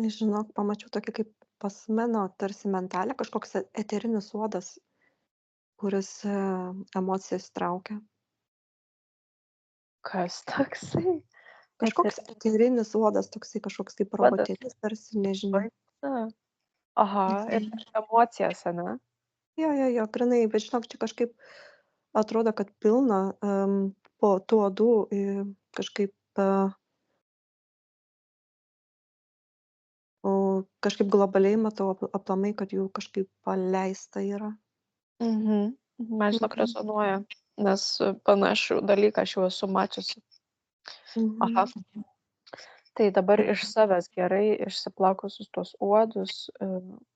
Žinok, pamačiau tokį kaip pas mano tarsi mentalę, kažkoks eterinis uodas, kuris emocijas traukia. Kas toksai? Kažkoks eterinis uodas, toksai kažkoks kaip Uodas. robotėlis, tarsi nežinia. Aha, ir emocijas, ane? Jo, grynai, bet žinok, čia kažkaip atrodo, kad pilna po tų uodų kažkaip, kažkaip globaliai matau aplamai, kad jų kažkaip paleista yra. Mhm. Man žinok Mhm. rezonuoja, nes panašų dalyką aš jau esu mačiusi. Aha. Mhm. Tai dabar iš savęs gerai išsiplauk visus tuos uodus,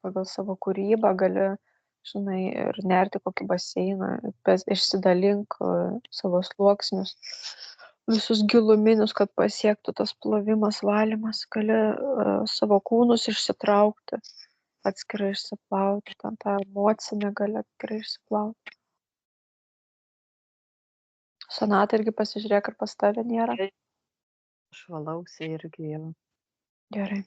pagal savo kūrybą gali, žinai, ir nerti kokį baseiną, išsidalink savo sluoksnius, visus giluminius, kad pasiektų tas plovimas, valymas, gali savo kūnus išsitraukti, atskirai išsiplauti, ten tą emocinę gali atskirai išsiplauti. Sonata irgi pasižiūrėk, ar pas tave nėra. Aš valausi irgi jau. Gerai.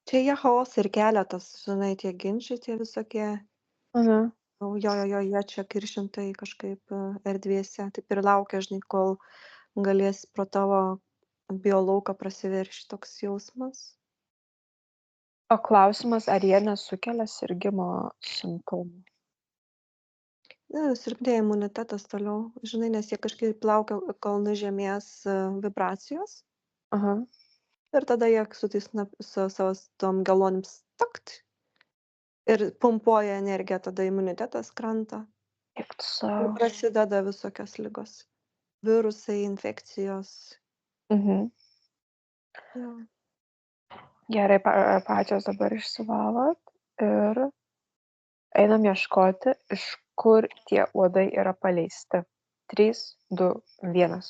Čia jie chaosą ir kelia tas, žinai, tie ginčiai, tie visokie. Mhm. Jo, jie čia kiršintai kažkaip erdvėse. Taip ir laukia, žinai, kol galės pro tavo biolauką prasiveršti toks jausmas. O klausimas, ar jie nesukelia sirgimo simptomų? Silpnėja imunitetas toliau, žinai, nes jie kažkaip laukia, kol nužemės vibracijos. Aha. Ir tada jie su savo tom gelonim stakt ir pumpuoja energiją, tada imunitetas krenta. Eik tu Ir sau. prasideda visokios ligos. Virusai, infekcijos. Mhm. Jo. Gerai, pačios dabar išsivalot ir einam ieškoti, iš kur tie uodai yra paleisti. 3, 2, 1.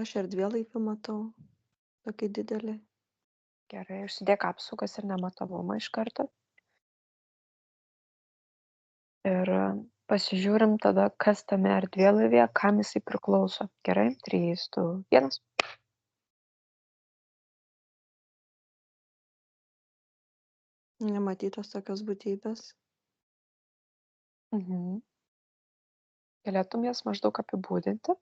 Aš erdvėlaipį matau, tokį didelį. Gerai, užsidėk apsukas ir nematomumą iš karto. Ir pasižiūrim tada, kas tame erdvėlaivyje, kam jisai priklauso. Gerai, 3, 2, 1. Nematytos tokios būtybės. Mhm. Galėtum jas maždaug apibūdinti?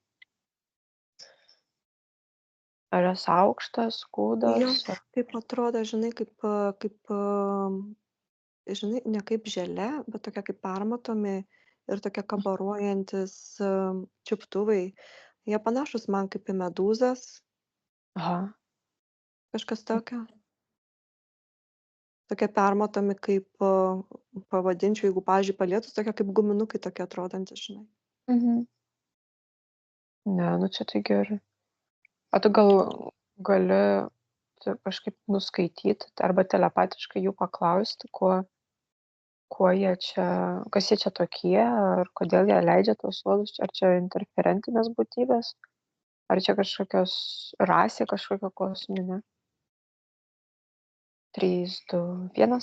Ar jos aukštas, kūdas? Jos kaip atrodo, žinai, kaip, žinai, ne kaip želė, bet tokia kaip permatomi ir tokie kabarojantis čiuptuvai. Jie panašus man kaip į medūzas, Aha. kažkas tokio. Tokie permatomi kaip, pavadinčiau, jeigu, pavyzdžiui, palietus, tokie kaip guminukai tokie atrodantys, žinai. Mhm. Ne, nu čia tai gerai. O tu gal gali kažkaip nuskaityti arba telepatiškai jų paklausti, kuo jie čia, kas jie čia tokie, ar kodėl jie leidžia tuos uodus, ar čia interferentinės būtybės, ar čia kažkokios rasė kažkokia kosminė. 3, 2, 1.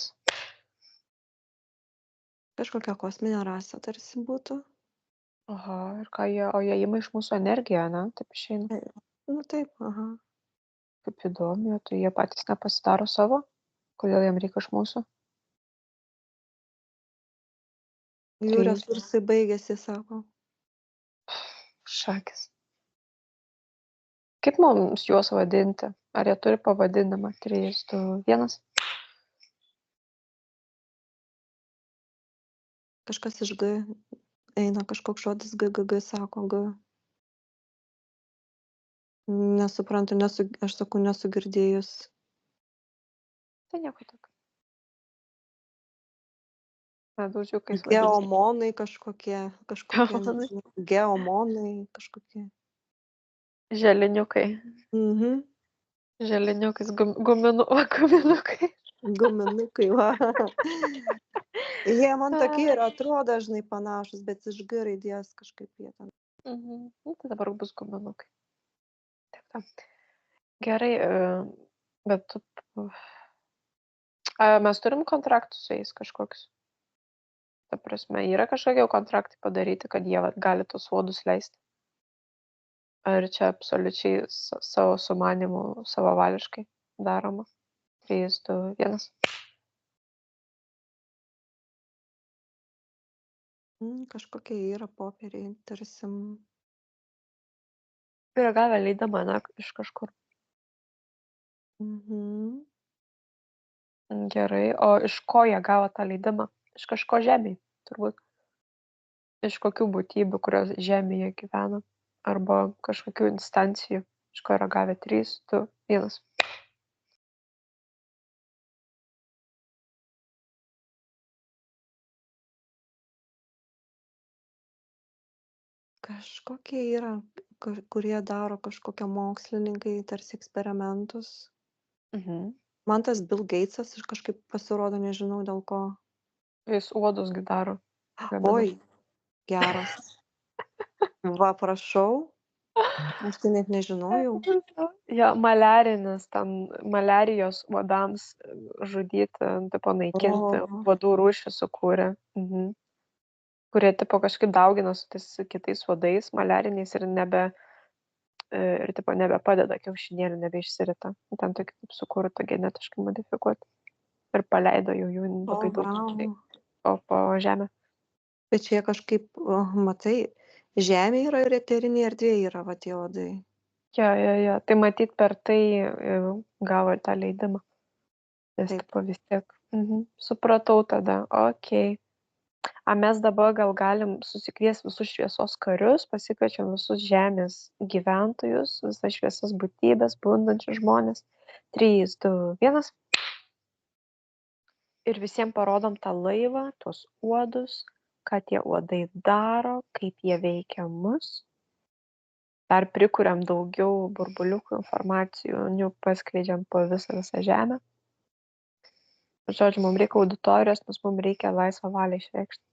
Kažkokia kosminė rasė tarsi būtų. Aha, ir ką jie, o jie ima iš mūsų energiją, ne? Taip išeina. Nu taip, aha. Kaip įdomu, tai jie patys nepasidaro savo, kodėl jiem reikia iš mūsų. Jų 3, resursai baigėsi, sako. šakis. Kaip mums juos vadinti? Ar jie turi pavadinimą? 3, 2, 1. Kažkas iš G eina, kažkoks žodis G, sako G. Nesuprantu, aš sakau, nesu girdėjus. Tai nieko tokio. Medūžiukais vadinasi. Geomonai kažkokie, Geomonai. nežinau, geomonai kažkokie. Želiniukai. Mhm. Želiniukais, guminukai. Guminukai, va. Jie man tokie ir atrodo, žinai, panašus, bet iš G raidės kažkaip jie ten. Mhm. Nu, tai dabar bus guminukai. Taip. Gerai, bet mes turim kontraktus su jais kažkokius. Ta prasme, yra kažkokie kontraktai padaryti, kad jie gali tos uodus leisti. Ar čia absoliučiai savo sumanimu, savavališkai daroma? 3, 2, 1. Kažkokie yra popieriai, tarsi. Yra gavę leidimą, ne, iš kažkur. Mhm. Gerai, o iš ko jie gavo tą leidimą? Iš kažko žemėje, turbūt. Iš kokių būtybių, kurios žemėje gyvena. Arba kažkokių instancijų, iš ko yra gavę 3, 2, 1. Kažkokie yra, kurie daro kažkokie mokslininkai, tarsi eksperimentus. Mhm. Man tas Bill Gatesas kažkaip pasirodo, nežinau dėl ko. Jis uodus gi daro. gamina. Oi, geras. Va, prašau. Aš tai net nežinojau. Jo, maliarijos uodams žudyti, tipo naikinti, O, uodų rūšį sukūrė. Kurie tipo kažkaip daugina su tais kitais uodais maliariniais ir tipo nebepadeda kiaušinėlių, nebeišsirita. Ten tokį kaip sukurta genetiškai modifikuoti. Ir paleido jų labai daug bravo. po žemę. Bet čia kažkaip, matai, žemė yra ir eterinė erdvė yra, va tie uodai. Jo. Tai matyt per tai gavo tą leidimą. Nes Taip. tipo vis tiek. Supratau tada. Okei. A mes dabar gal galim susikviesti visus šviesos karius, pasikviečiam visus žemės gyventojus, visas šviesas būtybės, bundančius žmonės. 3, 2, 1. Ir visiems parodom tą laivą, tuos uodus, ką tie uodai daro, kaip jie veikia mus. Dar prikuriam daugiau burbuliukų informacijų, paskleidžiam po visą žemę. Žodžiu, mums reikia auditorijos, nes mums reikia laisvą valią išreikšti.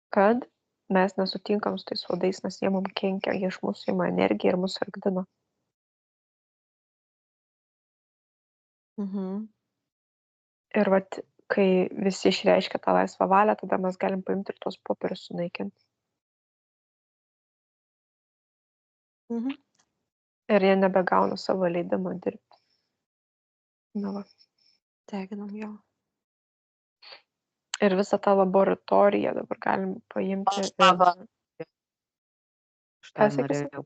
Kad mes nesutinkam su tais uodais, nes jie mums kenkia, jie iš mūsų ima energiją ir mūsų sargdina. Ir vat, kai visi išreiškia tą laisvą valią, tada mes galim paimti ir tuos popierius sunaikinti. Ir jie nebegauna savo leidimą dirbti. Na va. Deginam jo. Ir visą tą laboratoriją dabar galim paimti. Aš Ką norėjau.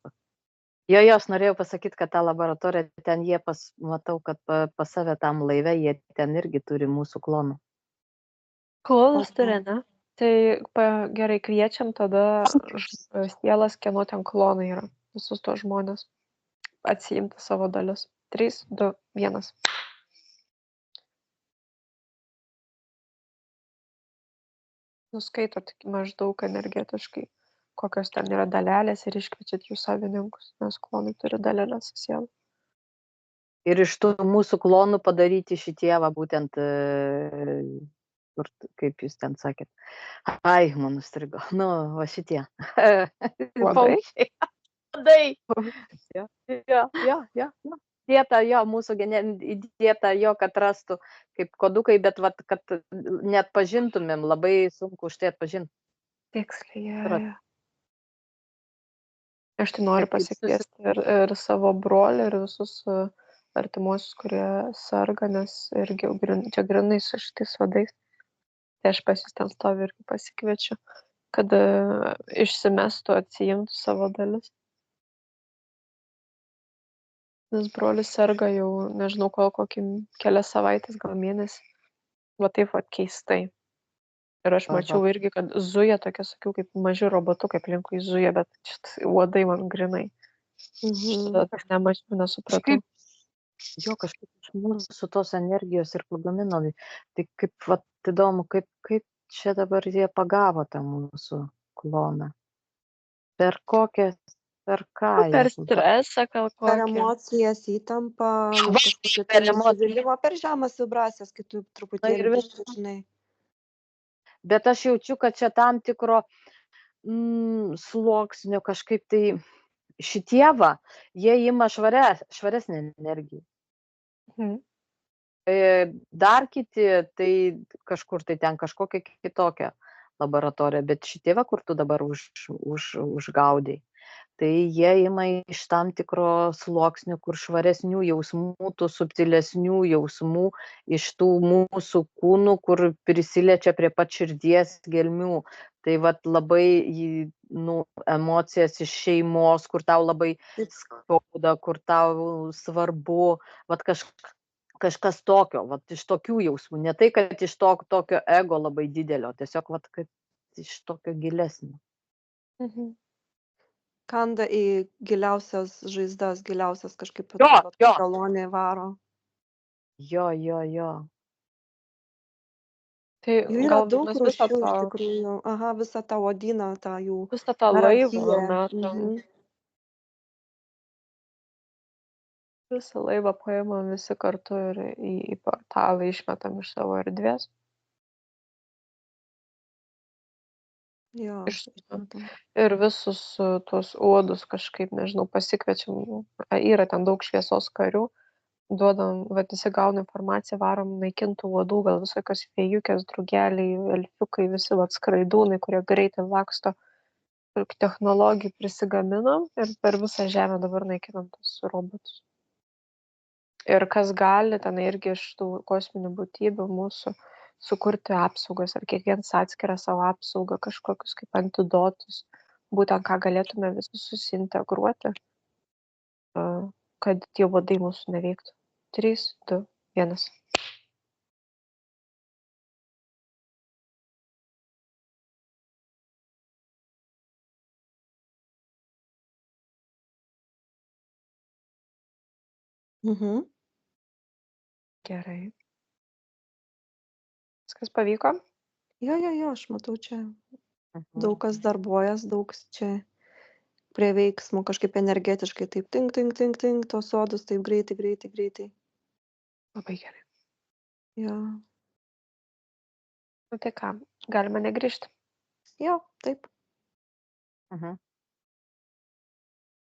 Aš norėjau pasakyti, kad tą laboratoriją ten jie matau, kad pas save tam laive jie ten irgi turi mūsų klonų. Klonus turi, ne? Tai gerai, kviečiam tada sielas, kieno ten klonai yra. Visus tos žmonės atsiimti savo dalis. 3, 2, 1. Nuskaitot maždaug energetiškai, kokios ten yra dalelės ir iškviečiat jų savininkus, nes klonai turi dalelės sielų. Ir iš tų mūsų klonų padaryti šitie, va būtent, kaip jūs ten sakėt. Ai, man užstrigo. Nu, va šitie. Uodai? Uodai. Jo. Įdėta jo, mūsų įdėta jo, kad rastų kaip kodukai, bet vat, kad net pažintumėm, labai sunku už tai atpažinti. Tiksliai. Aš tai noriu pasikviesti ir savo brolį, ir visus artimuosius, kurie serga, nes irgi čia grinai su šitais vadais. Tai aš pas jus ten stoviu irgi pasikviečiu, kad išsimestų, atsiimtų savo dalis. Nes brolis serga jau, nežinau, kokį kelias savaitės, gal mėnesį. Va taip va keistai. Ir aš mačiau irgi, kad zuja tokie, sakiau, kaip maži robotukai aplinkui zuja, bet uodai man grinai. Aš nesupratau. Jo, kažkaip iš mūsų tos energijos ir pagamino. Tai kaip vat, įdomu, kaip čia dabar jie pagavo tą mūsų kloną. Per kokią, per ką? Per stresą gal kokį. Per emocijas, įtampą, per nusivylimą, per žemas vibracijas, kai tu truputėlį žinai. Bet aš jaučiu, kad čia tam tikro sluoksnio kažkaip tai šitie va, jie ima švaresnę energiją. Dar kiti, tai kažkur tai ten kažkokia kitokia laboratorija, bet šitie va, kur tu dabar užgaudai, tai jie ima iš tam tikro sluoksnių, kur švaresnių jausmų, tų subtilesnių jausmų, iš tų mūsų kūnų, kur prisiliečia prie pat širdies gelmių. Tai vat labai emocijas iš šeimos, kur tau labai Taip. skauda, kur tau svarbu, vat kažkas tokio, vat iš tokių jausmų. Ne tai, kad iš tokio ego labai didelio, tiesiog vat, kad iš tokio gilesnio. Kanda į giliausias žaizdas, giliausias kažkaip Jo, atrodo, jo. galonė varo. Jo. Tai Jų yra gal daug mes visą rūšių iš tą, tikrųjų. Aha, visą tą odyną, tą jų visą tą laivą hierarchiją. metam, visą laivą paimam visi kartu ir į portalą išmetam iš savo erdvės. Jo, Išsiunčiam. išmetam. Ir visus tuos uodus kažkaip, nežinau, pasikviečiam. Yra ten daug šviesos karių. Duodam, visi gauna informaciją, varom naikintų uodų, gal visokios fėjukės, drugeliai, elfiukai, visi skraidūnai, kurie greitai laksto. Technologijų prisigaminam ir per visą žemę dabar naikinam tos robotus. Ir kas gali, ten irgi iš tų kosminių būtybių mūsų sukurti apsaugas, ar kiekvienas atskiria savo apsaugą, kažkokius kaip antidotus, būtent ką galėtume visi susintegruoti, kad tie uodai mūsų neveiktų. 3, 2, 1. Gerai. Viskas pavyko? Jo, aš matau čia daug kas darbuojas, daug čia prie veiksmų kažkaip energetiškai taip tink, tos sodus taip greitai. Labai gerai. Jo, Nu tai ką, galima negrįžti. jo, taip. Mhm.